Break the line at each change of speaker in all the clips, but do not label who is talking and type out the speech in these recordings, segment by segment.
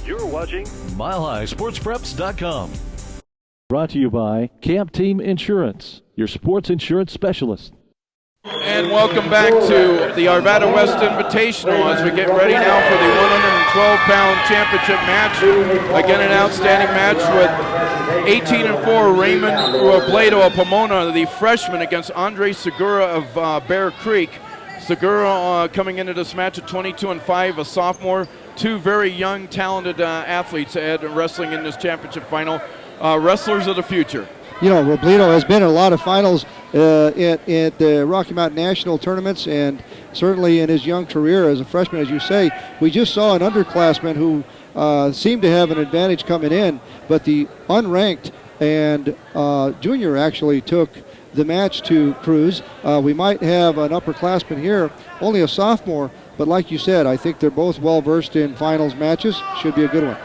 You're watching MileHighSportsPreps.com.
Brought to you by Camp Team Insurance, your sports insurance specialist.
And welcome back to the Arvada West Invitational as we get ready now for the 112-pound championship match. Again, an outstanding match with 18-4 Raymond Robledo of Pomona, the freshman, against Andre Segura of Bear Creek. Segura coming into this match at 22-5, a sophomore. Two very young, talented athletes wrestling in this championship final. Wrestlers of the future.
You know, Robledo has been in a lot of finals at the Rocky Mountain National tournaments, and certainly in his young career as a freshman, as you say. We just saw an underclassman who seemed to have an advantage coming in, but the unranked and junior actually took the match to Cruz. We might have an upperclassman here, only a sophomore, but like you said, I think they're both well-versed in finals matches. Should be a good one.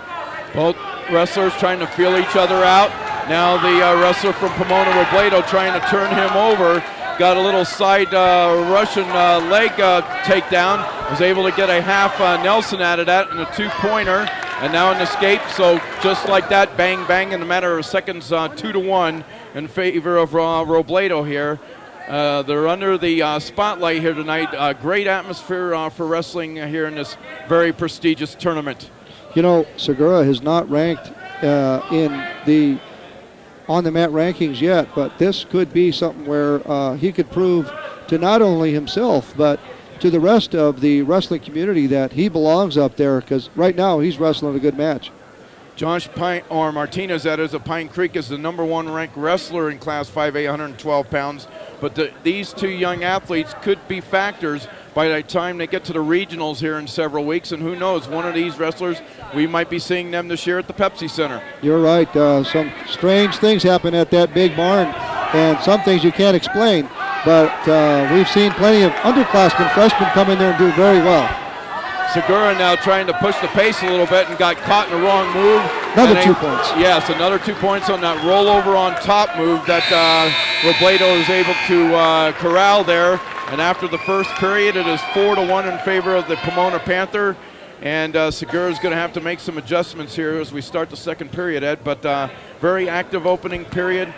Both wrestlers trying to feel each other out. Now the wrestler from Pomona, Robledo, trying to turn him over. Got a little side Russian leg takedown. Was able to get a half Nelson out of that and a two-pointer. And now an escape. So just like that, bang, bang, in a matter of seconds, 2-1 in favor of Robledo here. They're under the spotlight here tonight. Great atmosphere for wrestling here in this very prestigious tournament.
You know, Segura has not ranked in the on-the-mat rankings yet, but this could be something where he could prove to not only himself, but to the rest of the wrestling community that he belongs up there, because right now he's wrestling a good match.
Josh Martinez, that is, of Pine Creek, is the #1 ranked wrestler in Class 5A, 112 pounds. But these two young athletes could be factors by the time they get to the regionals here in several weeks. And who knows, one of these wrestlers, we might be seeing them this year at the Pepsi Center.
You're right. Some strange things happen at that big barn, and some things you can't explain. But we've seen plenty of underclassmen, freshmen come in there and do very well.
Segura now trying to push the pace a little bit and got caught in the wrong move.
Another 2 points.
Yes, another 2 points on that rollover on top move that Robledo is able to corral there. And after the first period, it is 4-1 in favor of the Pomona Panther. And Segura is going to have to make some adjustments here as we start the second period, Ed. But very active opening period.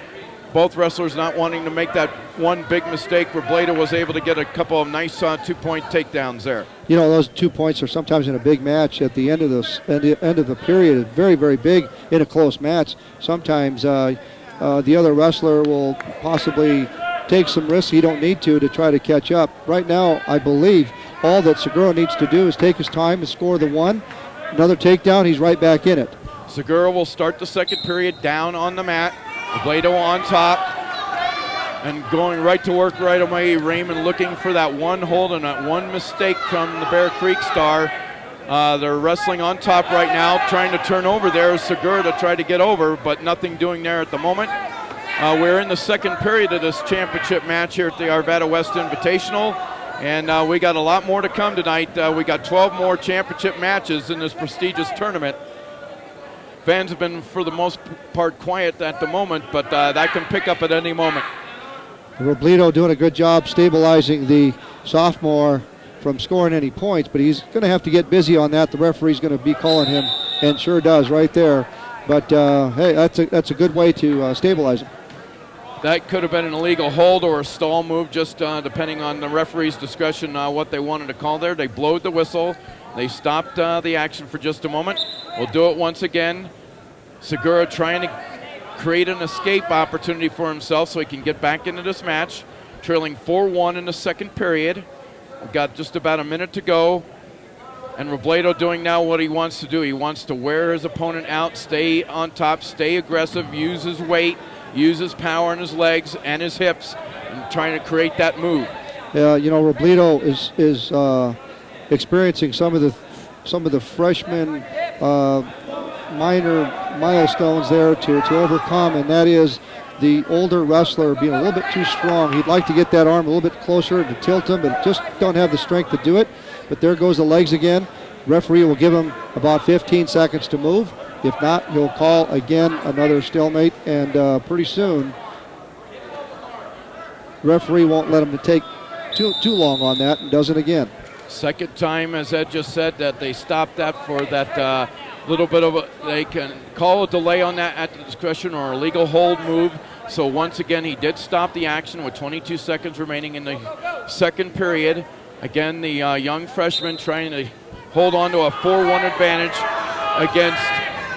Both wrestlers not wanting to make that one big mistake. Robledo was able to get a couple of nice 2-point takedowns there.
You know, those 2 points are sometimes in a big match at the end of the period. It's very, very big in a close match. Sometimes the other wrestler will possibly take some risks he don't need to try to catch up. Right now, I believe all that Segura needs to do is take his time and score the one. Another takedown, he's right back in it.
Segura will start the second period down on the mat. Robledo on top and going right to work right away. Raymond looking for that one hold and that one mistake from the Bear Creek star. They're wrestling on top right now, trying to turn over there. Segura to try to get over, but nothing doing there at the moment. We're in the second period of this championship match here at the Arvada West Invitational, and we got a lot more to come tonight. We got 12 more championship matches in this prestigious tournament. Fans have been, for the most part, quiet at the moment, but that can pick up at any moment.
Robledo doing a good job stabilizing the sophomore from scoring any points, but he's going to have to get busy on that. The referee's going to be calling him, and sure does right there. But, hey, that's a good way to stabilize him.
That could have been an illegal hold or a stall move, just depending on the referee's discretion what they wanted to call there. They blowed the whistle. They stopped the action for just a moment. We'll do it once again. Segura trying to create an escape opportunity for himself so he can get back into this match. Trailing 4-1 in the second period. We've got just about a minute to go. And Robledo doing now what he wants to do. He wants to wear his opponent out, stay on top, stay aggressive, use his weight, use his power in his legs and his hips, and trying to create that move.
Yeah, you know, Robledo is experiencing some of the freshman minor milestones there to overcome, and that is the older wrestler being a little bit too strong. He'd like to get that arm a little bit closer to tilt him, but just don't have the strength to do it. But there goes the legs again. Referee will give him about 15 seconds to move. If not, he'll call again another stalemate, and pretty soon the referee won't let him to take too long on that, and does it again.
Second time, as Ed just said, that they stopped that for that little bit of they can call a delay on that at the discretion or a legal hold move. So once again, he did stop the action with 22 seconds remaining in the second period. Again, the young freshman trying to hold on to a 4-1 advantage against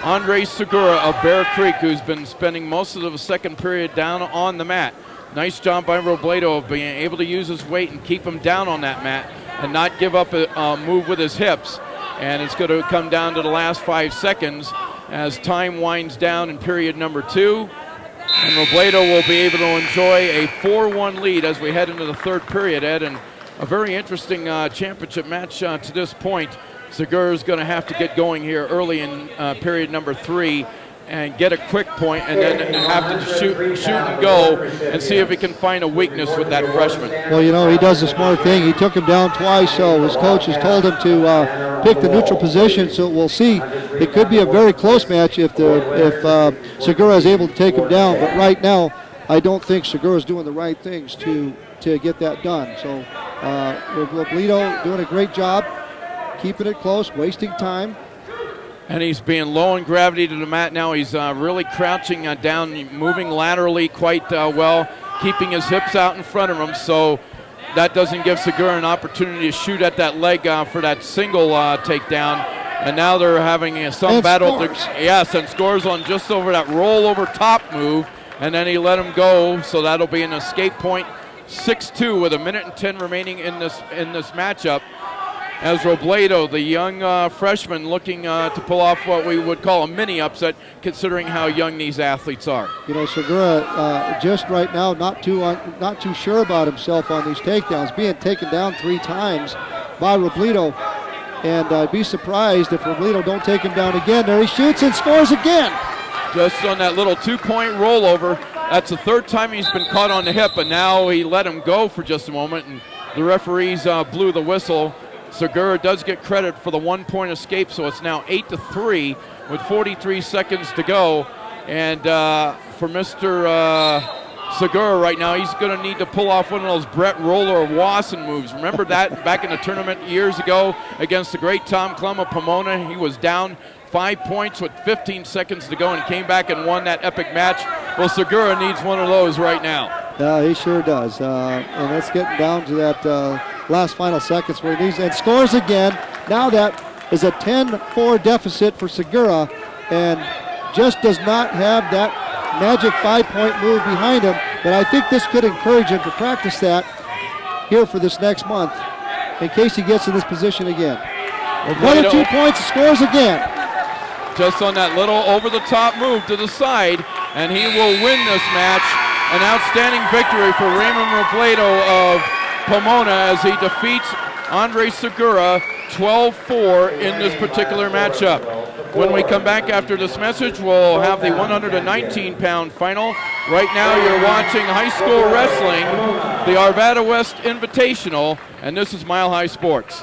Andre Segura of Bear Creek, who's been spending most of the second period down on the mat. Nice job by Robledo of being able to use his weight and keep him down on that mat and not give up a move with his hips. And it's going to come down to the last 5 seconds as time winds down in period number 2. And Robledo will be able to enjoy a 4-1 lead as we head into the third period, Ed. And a very interesting championship match to this point. Segura is going to have to get going here early in period number 3 and get a quick point, and then have to shoot and go and see if he can find a weakness with that freshman.
Well, you know, he does a smart thing. He took him down twice, so his coach has told him to pick the neutral position, so we'll see. It could be a very close match if Segura is able to take him down, but right now I don't think Segura is doing the right things to get that done. So Robledo doing a great job, keeping it close, wasting time.
And he's being low in gravity to the mat now. He's really crouching down, moving laterally quite well, keeping his hips out in front of him. So that doesn't give Segura an opportunity to shoot at that leg for that single takedown. And now they're having some battle. And scores on just over that rollover top move. And then he let him go. So that'll be an escape point. 6-2 with 1:10 remaining in this matchup. As Robledo, the young freshman, looking to pull off what we would call a mini upset, considering how young these athletes are.
You know, Segura just right now not too sure about himself on these takedowns, being taken down 3 times by Robledo, and I'd be surprised if Robledo don't take him down again. There he shoots and scores again.
Just on that little 2-point rollover. That's the 3rd time he's been caught on the hip, and now he let him go for just a moment, and the referees blew the whistle. Segura does get credit for the 1-point escape, so it's now 8-3 with 43 seconds to go. And for Mr. Segura right now, he's going to need to pull off one of those Brett Roller or Wasson moves. Remember that back in the tournament years ago against the great Tom Clem of Pomona? He was down 5 points with 15 seconds to go and came back and won that epic match. Well, Segura needs one of those right now.
He sure does. And that's getting down to that last final seconds where he needs and scores again. Now that is a 10-4 deficit for Segura, and just does not have that magic 5-point move behind him. But I think this could encourage him to practice that here for this next month in case he gets in this position again. 1 or 2 points, scores again.
Just on that little over-the-top move to the side, and he will win this match. An outstanding victory for Raymond Robledo of Pomona as he defeats Andre Segura 12-4 in this particular matchup. When we come back after this message, we'll have the 119-pound final. Right now you're watching high school wrestling, the Arvada West Invitational, and this is Mile High Sports.